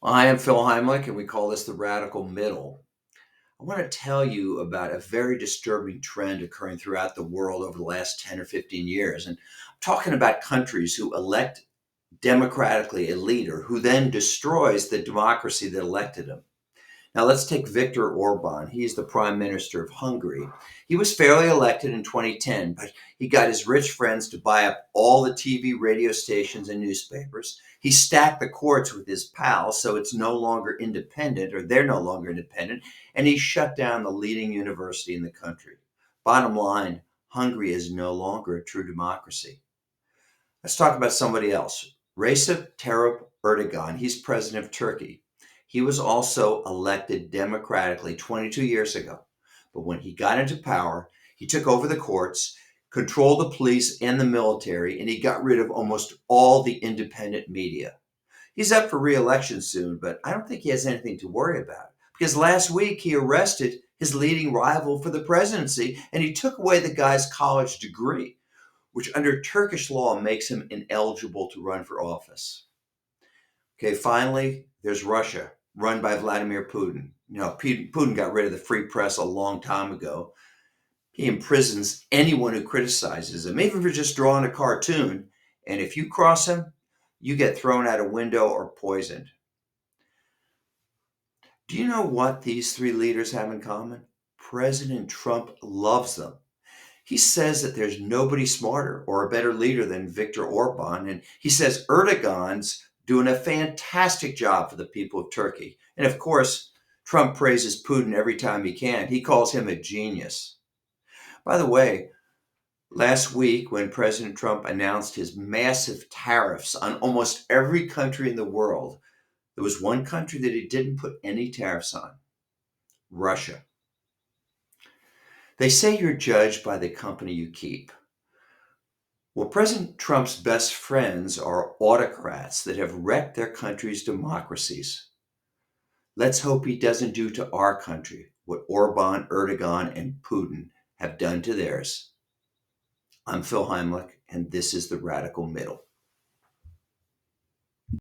I am Phil Heimlich, and we call this the radical middle. I want to tell you about a very disturbing trend occurring throughout the world over the last 10 or 15 years. And I'm talking about countries who elect democratically a leader who then destroys the democracy that elected him. Now, let's take Viktor Orban. He's the prime minister of Hungary. He was fairly elected in 2010, but he got his rich friends to buy up all the TV, radio stations, and newspapers. He stacked the courts with his pals, so it's no longer independent, or they're no longer independent, and he shut down the leading university in the country. Bottom line, Hungary is no longer a true democracy. Let's talk about somebody else. Recep Tayyip Erdogan, he's president of Turkey. He was also elected democratically 22 years ago. But when he got into power, he took over the courts, controlled the police and the military, and he got rid of almost all the independent media. He's up for re-election soon, but I don't think he has anything to worry about because last week he arrested his leading rival for the presidency and he took away the guy's college degree, which under Turkish law makes him ineligible to run for office. Okay, finally, there's Russia, run by Vladimir Putin. Putin got rid of the free press a long time ago. He imprisons anyone who criticizes him, even for just drawing a cartoon. And if you cross him, you get thrown out a window or poisoned. Do you know what these three leaders have in common? President Trump loves them. He says that there's nobody smarter or a better leader than Viktor Orban. And he says Erdogan's doing a fantastic job for the people of Turkey. And of course, Trump praises Putin every time he can. He calls him a genius. By the way, last week when President Trump announced his massive tariffs on almost every country in the world, there was one country that he didn't put any tariffs on: Russia. They say you're judged by the company you keep. Well, President Trump's best friends are autocrats that have wrecked their country's democracies. Let's hope he doesn't do to our country what Orban, Erdogan, and Putin have done to theirs. I'm Phil Heimlich, and this is the Radical Middle.